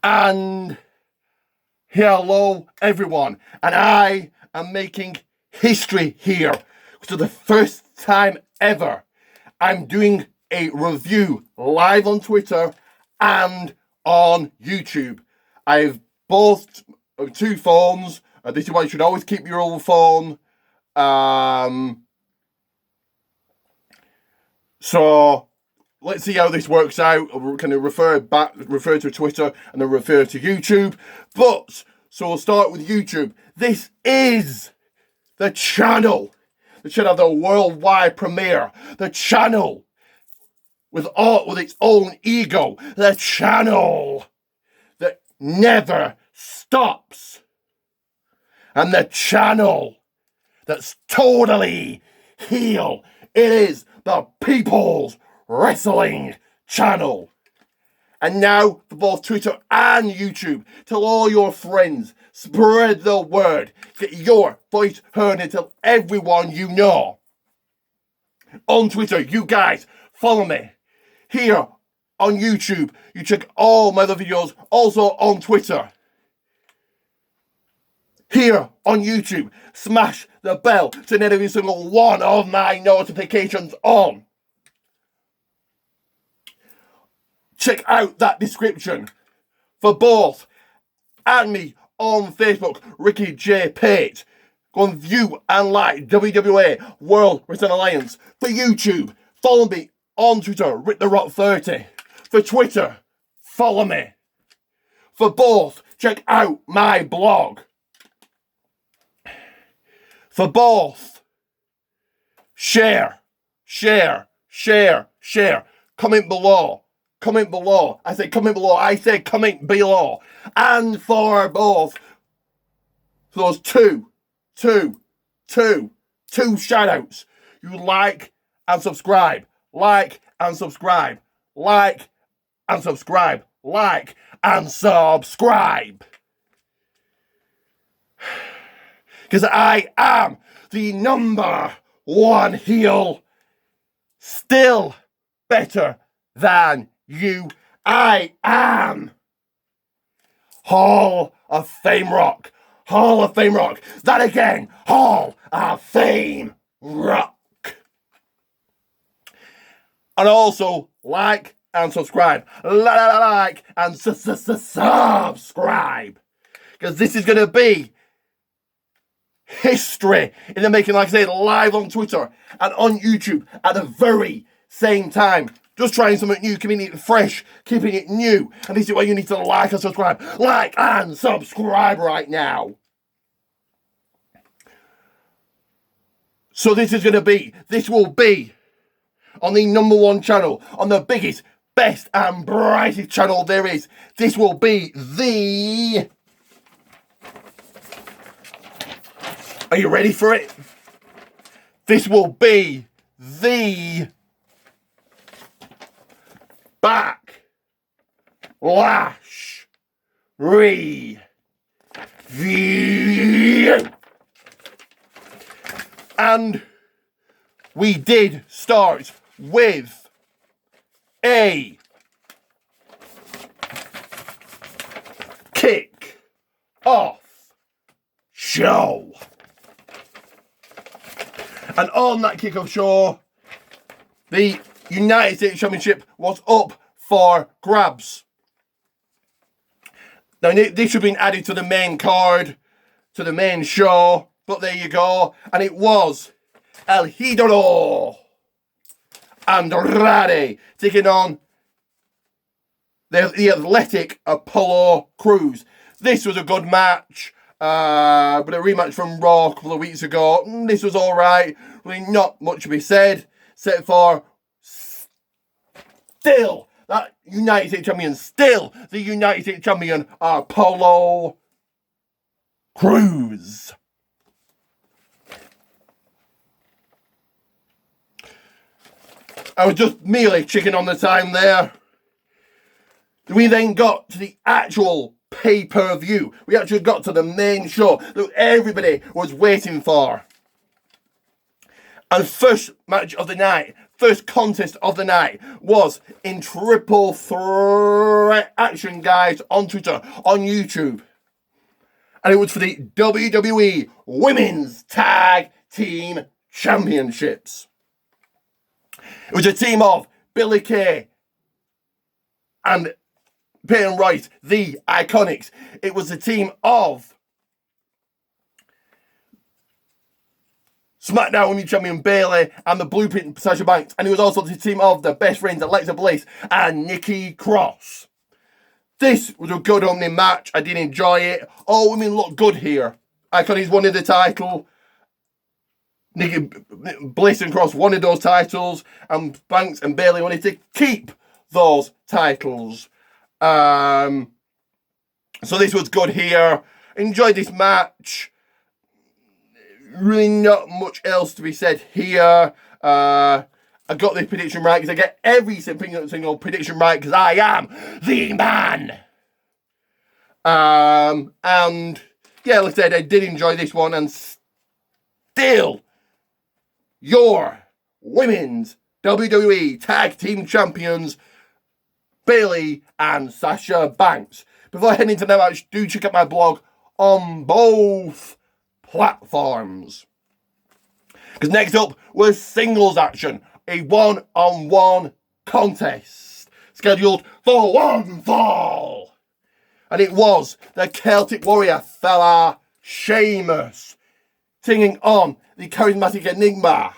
And hello everyone, and I am making history here. So the first time ever I'm doing a review live on Twitter and on YouTube. I've both two phones. This is why you should always keep your old phone. So let's see how this works out. We're going to refer to Twitter and then refer to YouTube. So we'll start with YouTube. This is the channel of the worldwide premiere. The channel with its own ego. The channel that never stops. And the channel that's totally heel. It is the People's Wrestling Channel. And now for both Twitter and YouTube, tell all your friends, spread the word, get your voice heard and tell everyone you know. On Twitter, you guys follow me. Here on YouTube, you check all my other videos, also on Twitter. Here on YouTube, smash the bell to get every single one of my notifications on. Check out that description for both. Add me on Facebook, Ricky J. Pate. Go and view and like WWA World Wrestling Alliance. For YouTube, follow me on Twitter, RickTheRock30. For Twitter, follow me. For both, check out my blog. For both, share. Comment below. Comment below. I say comment below. I say comment below. And for both, those two shout-outs. You like and subscribe. Like and subscribe. Like and subscribe. Like and subscribe. Because I am the #1 heel. Still better than you. I am Hall of Fame Rock. Hall of Fame Rock. That again. Hall of Fame Rock. And also like and subscribe. Like and subscribe. Because this is going to be history in the making, like I said, live on Twitter and on YouTube at the very same time. Just trying something new, keeping it fresh, keeping it new. And this is why you need to like and subscribe. Like and subscribe right now. So this will be on the #1 channel, on the biggest, best and brightest channel there is. This will be the... Are you ready for it? This will be the Backlash review. And we did start with a kick-off show. And on that kick-off show, the United States Championship was up for grabs. Now, this should have been added to the main card, to the main show, but there you go. And it was El Idolo Andrade taking on the athletic Apollo Crews. This was a good match. But a rematch from Raw a couple of weeks ago. This was alright. Really not much to be said. Except for still that United States Champion. Still the United States Champion Apollo Crews. I was just merely checking on the time there. We then got to the actual pay-per-view. We actually got to the main show that everybody was waiting for. And first match of the night first contest of the night was in triple threat action, guys, on Twitter, on YouTube. And it was for the WWE Women's Tag Team Championships. It was a team of Billie Kay and Peyton Royce, the Iconics. It was a team of SmackDown Women's Champion Bayley and the Blueprint Sasha Banks. And it was also the team of the Best Friends Alexa Bliss and Nikki Cross. This was a good opening match. I did enjoy it. All women look good here. Iconics wanted the title. Nikki, Bliss and Cross wanted those titles. And Banks and Bayley wanted to keep those titles. So this was good here. Enjoyed this match. Really not much else to be said here. I got this prediction right because I get every single prediction right because I am the man. And yeah, like I said, I did enjoy this one, and still your women's WWE Tag Team Champions, Bayley and Sasha Banks. Before I head into the match, do check out my blog on both platforms. Because next up was singles action. A one-on-one contest scheduled for one fall. And it was the Celtic Warrior fella Sheamus taking on the charismatic enigma,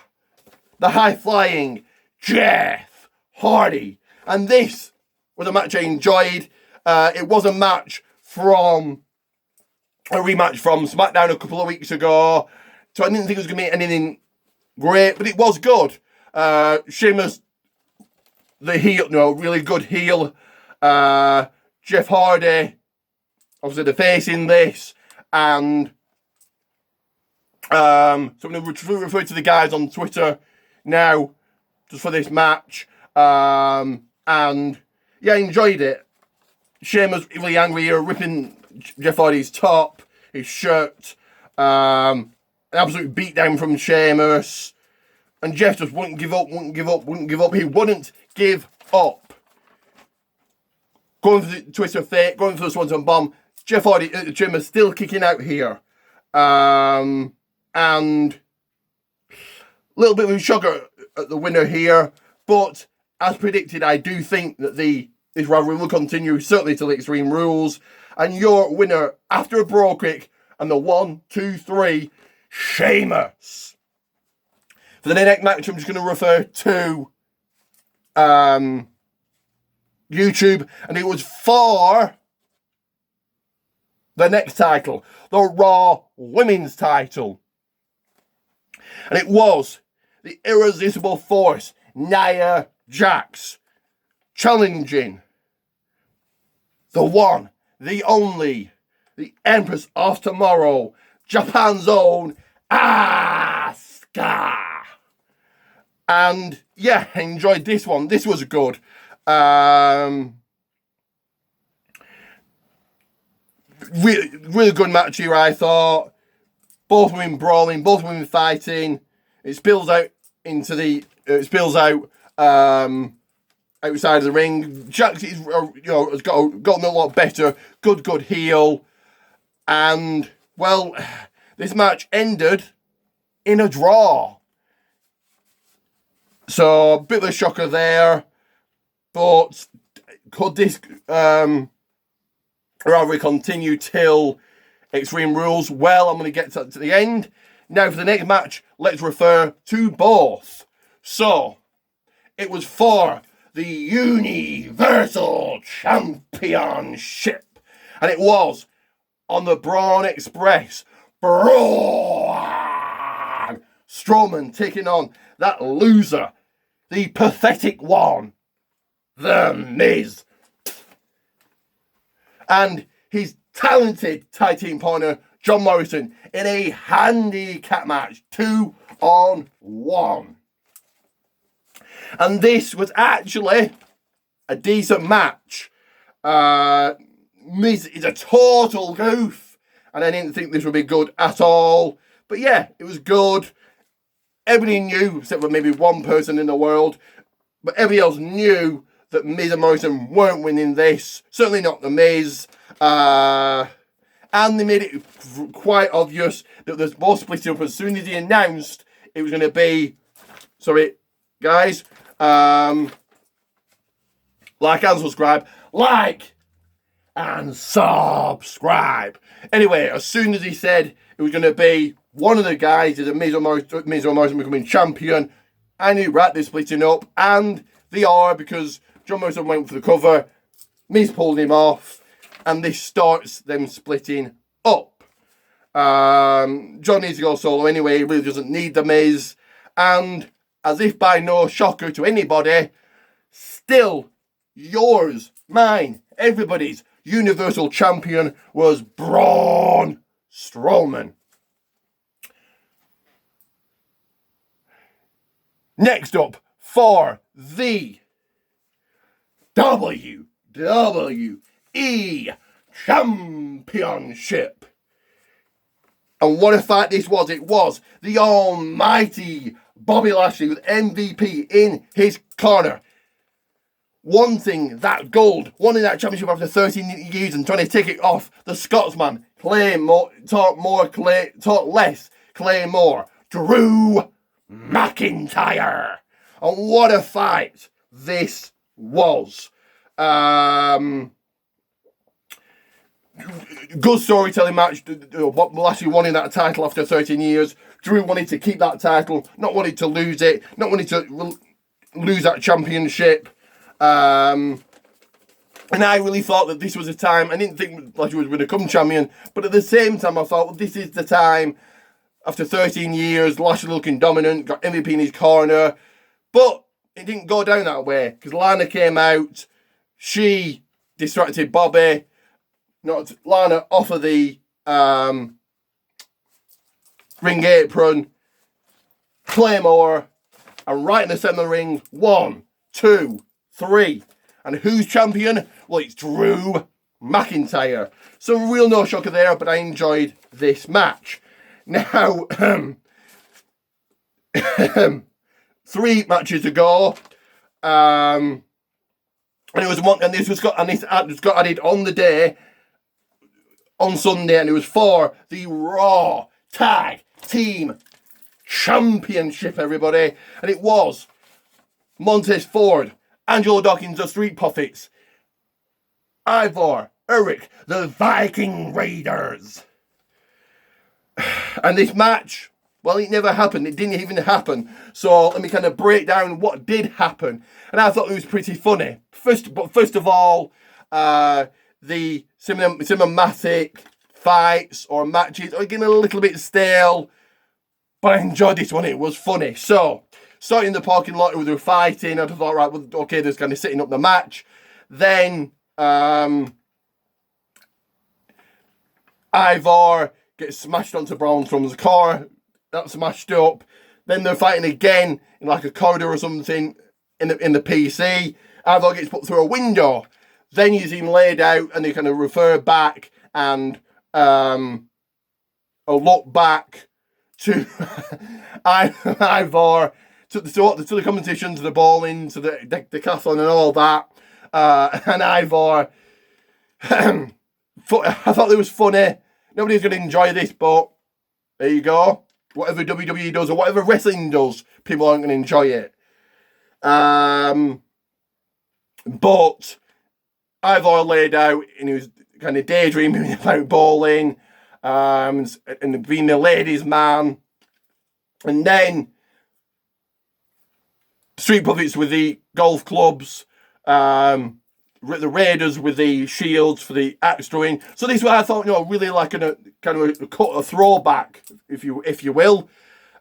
the high-flying Jeff Hardy. And this was a match I enjoyed. It was a match from a rematch from SmackDown a couple of weeks ago. So I didn't think it was going to be anything great, but it was good. Sheamus, the heel, really good heel. Jeff Hardy, obviously the face in this. And so I'm going to refer to the guys on Twitter now, just for this match. And yeah, I enjoyed it. Sheamus really angry here, ripping Jeff Hardy's top, his shirt. An absolute beatdown from Sheamus. And Jeff just wouldn't give up. He wouldn't give up. Going for the twist of fate, going for the Swanton Bomb. Jeff Hardy at the gym is still kicking out here. And a little bit of a shocker at the winner here. But as predicted, I do think that this rivalry will continue, certainly till Extreme Rules. And your winner, after a brawl kick, and the 1, 2, 3, Sheamus. For the next match, I'm just going to refer to YouTube, and it was for the next title, the Raw Women's title. And it was the Irresistible Force, Nia Jax, challenging the one, the only, the Empress of Tomorrow, Japan's own Asuka. And yeah, I enjoyed this one. This was good. Really good match here, I thought. Both women brawling, both women fighting. It spills out into the. Outside of the ring. Jax is, has gotten a lot better. Good heel. And well, this match ended in a draw. So a bit of a shocker there. But could this rivalry continue till Extreme Rules? Well, I'm going to get to the end. Now for the next match, let's refer to both. So, it was for the Universal Championship. And it was on the Braun Express. Braun Strowman taking on that loser, the pathetic one, The Miz. And his talented tag team partner, John Morrison, in a handicap match, 2-on-1. And this was actually a decent match. Miz is a total goof, and I didn't think this would be good at all. But yeah, it was good. everybody knew, except for maybe one person in the world, but everybody else knew that Miz and Morrison weren't winning this. Certainly not The Miz. And they made it quite obvious that there's more splitting up as soon as he announced it was going to be. Sorry, guys. Like and subscribe. Like and subscribe. Anyway, as soon as he said it was going to be one of the guys, is Miz or Morrison becoming champion, I knew, right, they're splitting up. And they are, because John Morrison went for the cover. Miz pulled him off. And this starts them splitting up. John needs to go solo anyway. He really doesn't need The Miz. And as if by no shocker to anybody, still yours, mine, everybody's Universal Champion was Braun Strowman. Next up for the WWE Championship. And what a fight this was. It was the almighty Bobby Lashley with MVP in his corner. Wanting that gold, wanting that championship after 13 years and trying to take it off the Scotsman. Talk less, claim more. Drew McIntyre. And what a fight this was. Good storytelling match. Lashley wanting that title after 13 years. Drew wanted to keep that title, not wanted to lose it, not wanted to lose that championship. And I really thought that this was a time. I didn't think Lashley was going to become champion, but at the same time, I thought, well, this is the time. After 13 years, Lashley looking dominant, got MVP in his corner, but it didn't go down that way because Lana came out. She distracted Bobby. Knocked Lana off of the ring apron, Claymore, and right in the centre of the ring, 1, 2, 3. And who's champion? Well, it's Drew McIntyre. So real no shocker there, but I enjoyed this match. Now, 3 matches to go. And it was one, and this got added on the day. On Sunday, and it was for the Raw Tag Team Championship, everybody. And it was Montez Ford, Angelo Dawkins, the Street Profits, Ivor, Eric, the Viking Raiders. And this match, well, it never happened. It didn't even happen. So let me kind of break down what did happen. And I thought it was pretty funny. First of all, the cinematic fights or matches are getting a little bit stale, but I enjoyed this one. It was funny. So, starting in the parking lot where they were fighting, I thought, right, well, okay, there's kind of setting up the match. Then, Ivor gets smashed onto Braun Strowman's car. That's smashed up. Then they're fighting again in like a corridor or something in the PC. Ivor gets put through a window. Then you see him laid out, and they kind of refer back and a look back to Ivor, to the competition, to the bowling, to the decathlon and all that. And Ivor, I thought it was funny. Nobody's going to enjoy this, but there you go. Whatever WWE does or whatever wrestling does, people aren't going to enjoy it. But Ivor laid out and he was kind of daydreaming about bowling and being the ladies' man. And then Street Profits with the golf clubs, the Raiders with the shields for the axe throwing. So this is what I thought, really like a throwback, if you will.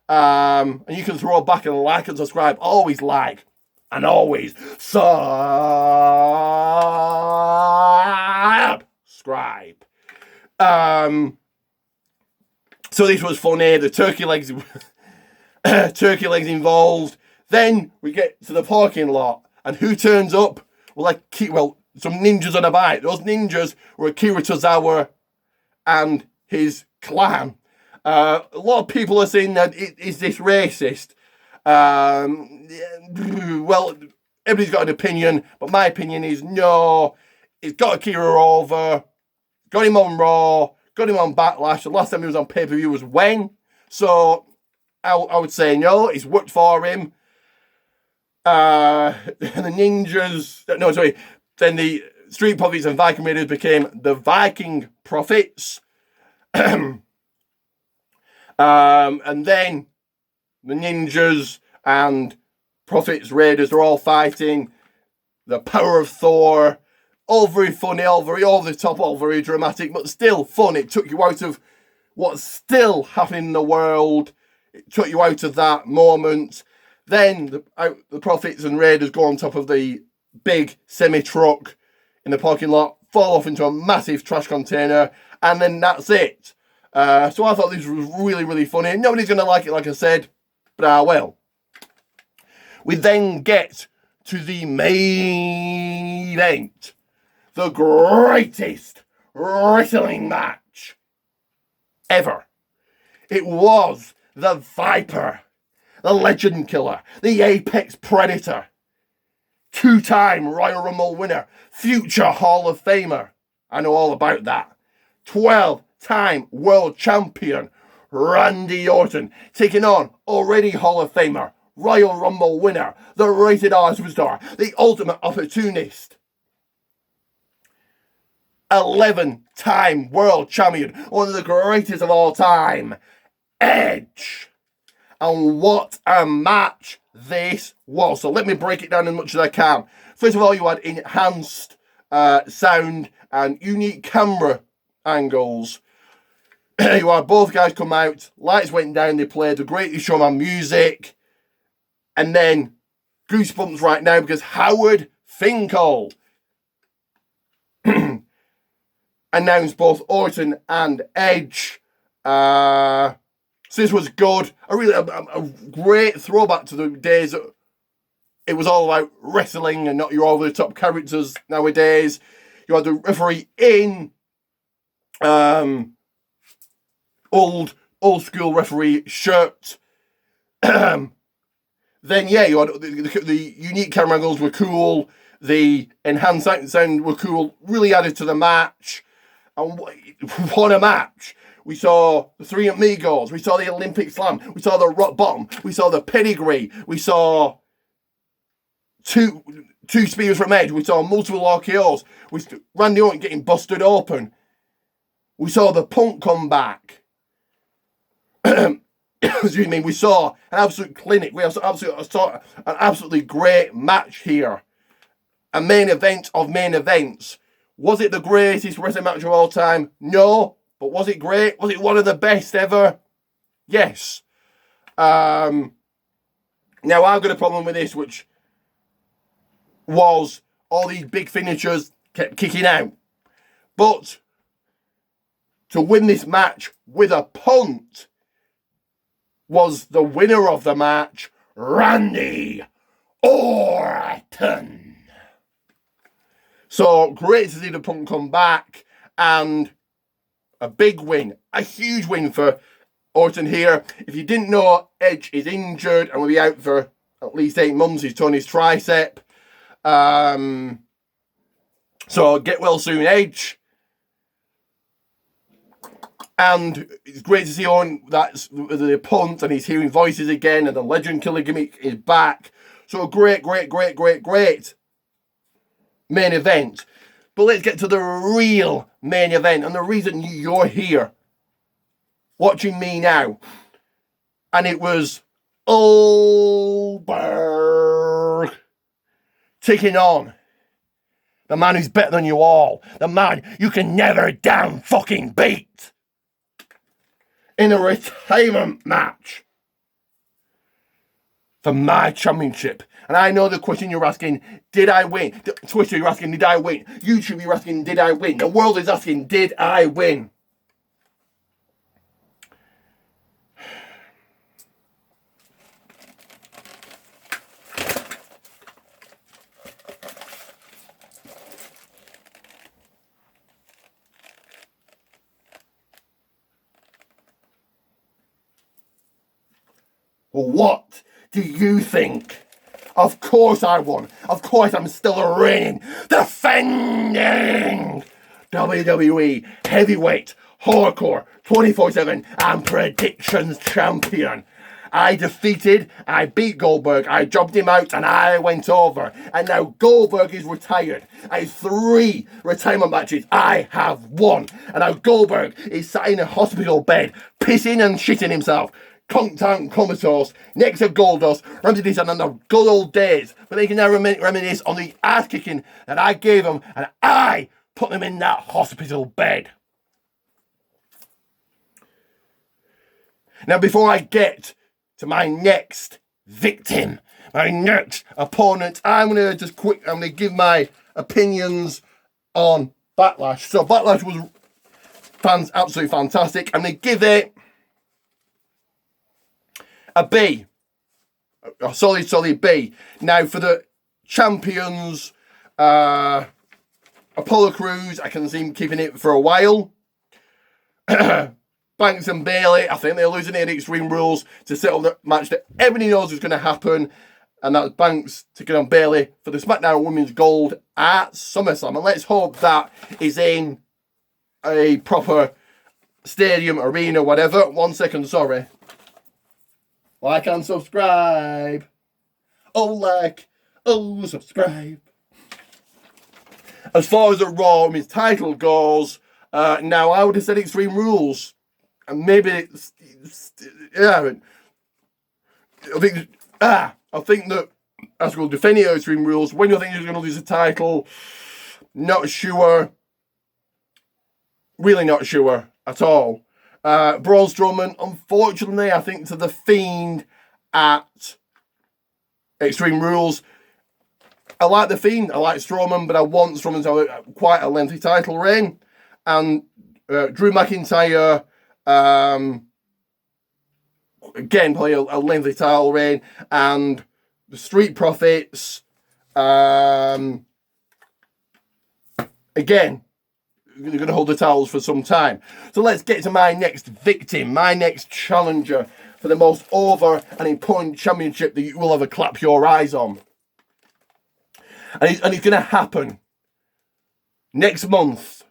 And you can throw back and like and subscribe. Always like and always subscribe. So this was funny. The turkey legs involved. Then we get to the parking lot, and who turns up? Some ninjas on a bike. Those ninjas were Akira Tozawa and his clan. A lot of people are saying that is this racist? Well, everybody's got an opinion, but my opinion is no. It's got to keep her over. Got him on Raw. Got him on Backlash. The last time he was on pay-per-view was when. So I would say no. It's worked for him. The Ninjas. No, sorry. Then the Street Profits and Viking Raiders became the Viking Profits. And then the Ninjas and Profits Raiders are all fighting the power of Thor. All very funny, all very over the top, all very dramatic, but still fun. It took you out of what's still happening in the world. It took you out of that moment. Then the Profits and Raiders go on top of the big semi-truck in the parking lot, fall off into a massive trash container, and then that's it. So I thought this was really, really funny. Nobody's going to like it, like I said, but well. We then get to the main event. The greatest wrestling match ever. It was the Viper, the Legend Killer, the Apex Predator, two-time Royal Rumble winner, future Hall of Famer. I know all about that. 12-time World Champion, Randy Orton, taking on already Hall of Famer, Royal Rumble winner, the Rated R Superstar, the Ultimate Opportunist, 11-time World Champion, one of the greatest of all time, Edge. And what a match this was. So let me break it down as much as I can. First of all, you had enhanced sound and unique camera angles. You had both guys come out, lights went down, they played the Greatest Showman music. And then goosebumps right now because Howard Finkel announced both Orton and Edge. So this was good. A great throwback to the days that it was all about wrestling and not your over-the-top characters nowadays. You had the referee in old school referee shirt. Then yeah, you had the unique camera angles were cool. The enhanced sound were cool. Really added to the match. And what a match. We saw the Three Amigos. We saw the Olympic Slam. We saw the Rock Bottom. We saw the Pedigree. We saw two spears from Edge. We saw multiple RKOs. Randy Orton getting busted open. We saw the Punk come back. Excuse me. We saw an absolute clinic. We saw an absolutely great match here. A main event of main events. Was it the greatest wrestling match of all time? No. But was it great? Was it one of the best ever? Yes. Now, I've got a problem with this, which was all these big finishers kept kicking out. But to win this match with a punt was the winner of the match, Randy Orton. So great to see the Punk come back, and a big win, a huge win for Orton here. If you didn't know, Edge is injured and will be out for at least 8 months. He's torn his tricep. So get well soon, Edge. And it's great to see Orton, that's the punt, and he's hearing voices again, and the Legend Killer gimmick is back. So great main event. But let's get to the real main event, and the reason you're here watching me now. And it was Goldberg taking on the man who's better than you all, the man you can never damn fucking beat, in a retirement match for my championship. And I know the question you're asking, did I win? Twitter, you're asking, did I win? YouTube, you're asking, did I win? The world is asking, did I win? Well, what do you think? Of course I won. Of course I'm still a reigning, defending WWE Heavyweight Hardcore 24/7 and Predictions Champion. I beat Goldberg, I jobbed him out and I went over. And now Goldberg is retired. I have 3 retirement matches. I have 1. And now Goldberg is sat in a hospital bed, pissing and shitting himself. Conked out and comatose, next to Goldust, reminiscing on the good old days. But they can now reminisce on the ass kicking that I gave them and I put them in that hospital bed. Now before I get to my next victim, my next opponent, I'm going to give my opinions on Backlash. So Backlash was absolutely fantastic. I'm going to give it a B. A solid B. Now for the champions, Apollo Crews, I can see him keeping it for a while. Banks and Bailey, I think they're losing it at Extreme Rules to settle the match that everybody knows is going to happen. And that's Banks taking on Bailey for the SmackDown Women's Gold at SummerSlam. And let's hope that is in a proper stadium, arena, whatever. 1 second, sorry. Like and subscribe. Subscribe. As far as the Raw Women's title goes, now I would have said Extreme Rules. And maybe I think that as we'll defend the Extreme Rules, when you think he's going to lose the title, not sure. Really not sure at all. Braun Strowman, unfortunately, I think to the Fiend at Extreme Rules. I like the Fiend, I like Strowman, but I want Strowman to have quite a lengthy title reign. And Drew McIntyre, again, probably a lengthy title reign. And the Street Profits, again, they're going to hold the titles for some time. So let's get to my next victim, my next challenger for the most over and important championship that you will ever clap your eyes on. And it's going to happen next month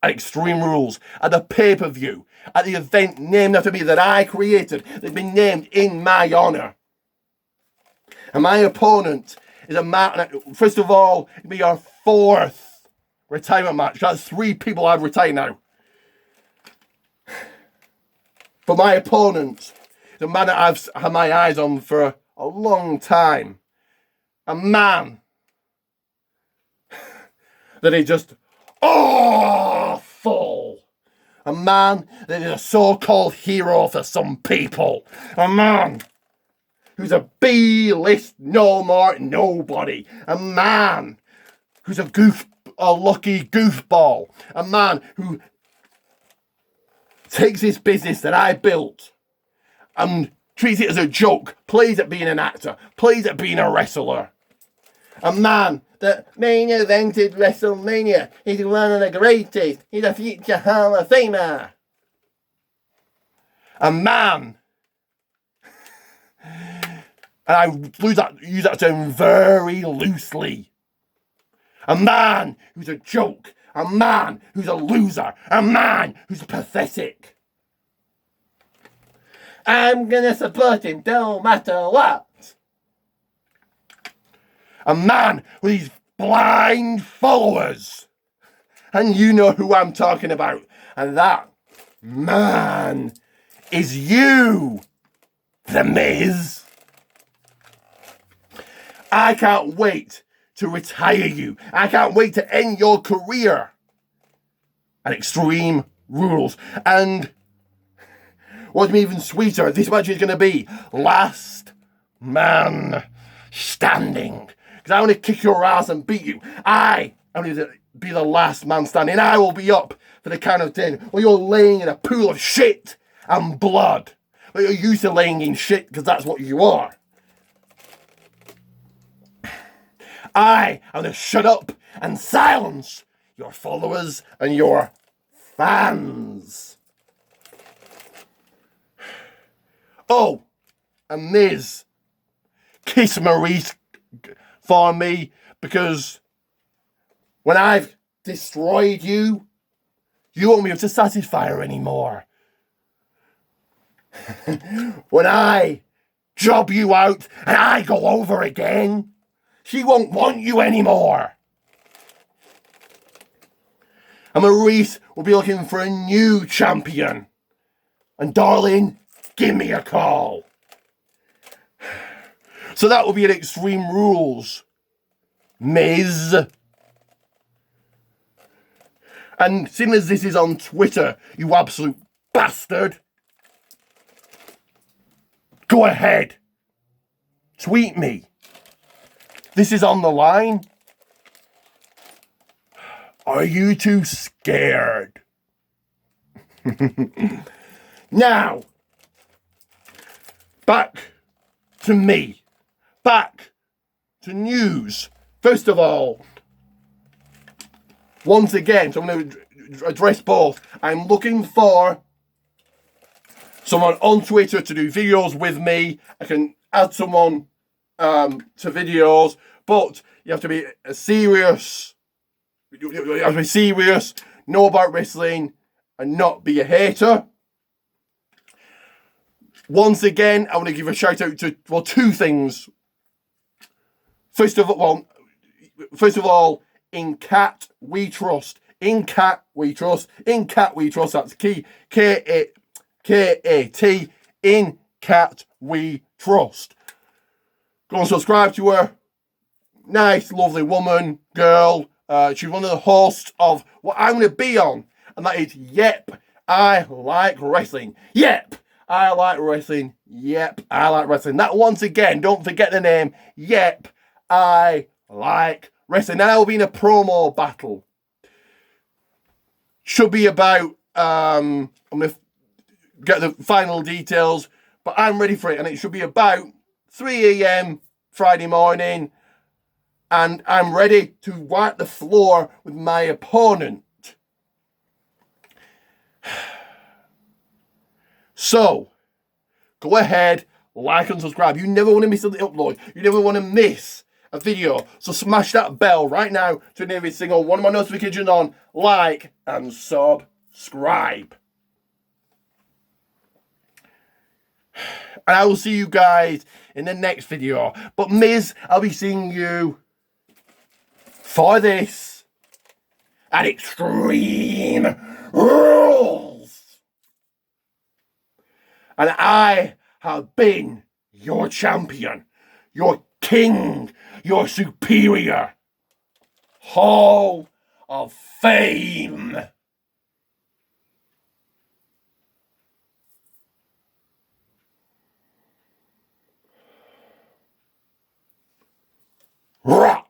at Extreme Rules, at the pay-per-view, at the event named after me that I created, that's been named in my honour. And my opponent is a man, first of all, it'll be our 4th retirement match. That's 3 people I've retired now. But my opponent is a man that I've had my eyes on for a long time. A man that is just awful. A man that is a so-called hero for some people. A man who's a B-list no more nobody. A man who's a lucky goofball. A man who takes this business that I built and treats it as a joke, plays at being an actor, plays at being a wrestler. A man that main evented WrestleMania. He's one of the greatest. He's a future Hall of Famer. A man, and I use that term very loosely. A man who's a joke. A man who's a loser. A man who's pathetic. I'm gonna support him no matter what. A man with these blind followers. And you know who I'm talking about. And that man is you, The Miz. I can't wait to retire you. I can't wait to end your career at Extreme Rules. And what's even sweeter, this match is going to be last man standing. Because I want to kick your ass and beat you. I want to be the last man standing. I will be up for the count of 10 while you're laying in a pool of shit and blood. But you're used to laying in shit because that's what you are. I am to shut up and silence your followers and your fans. Oh, and Miz, kiss Maurice for me, because when I've destroyed you, you won't be able to satisfy her anymore. When I job you out and I go over again, she won't want you anymore. And Maurice will be looking for a new champion. And darling, give me a call. So that will be an Extreme Rules, Miz. And seeing as this is on Twitter, you absolute bastard, go ahead. Tweet me. This is on the line. Are you too scared? Now, back to me. Back to news. First of all, once again, so I'm going to address both. I'm looking for someone on Twitter to do videos with me. I can add someone to videos, but you have to be serious. You have to be serious, know about wrestling, and not be a hater. Once again, I want to give a shout out to, well, two things. First of all, in Cat We Trust. In Cat We Trust. In Cat We Trust. That's K-A-T. In Cat We Trust. Go and subscribe to her. Nice, lovely woman, girl. She's one of the hosts of what I'm going to be on. And that is Yep, I Like Wrestling. Yep, I Like Wrestling. Yep, I Like Wrestling. That, once again, don't forget the name. Yep, I Like Wrestling. Now will be in a promo battle. Should be about, I'm going to get the final details, but I'm ready for it. And it should be about 3 a.m. Friday morning. And I'm ready to wipe the floor with my opponent. So, go ahead, like and subscribe. You never want to miss an upload. You never want to miss a video. So smash that bell right now to every single one of my notifications on. Like and subscribe. And I will see you guys in the next video. But Miz, I'll be seeing you for this at Extreme Rules. And I have been your champion, your king, your superior. Hall of Fame. Rah!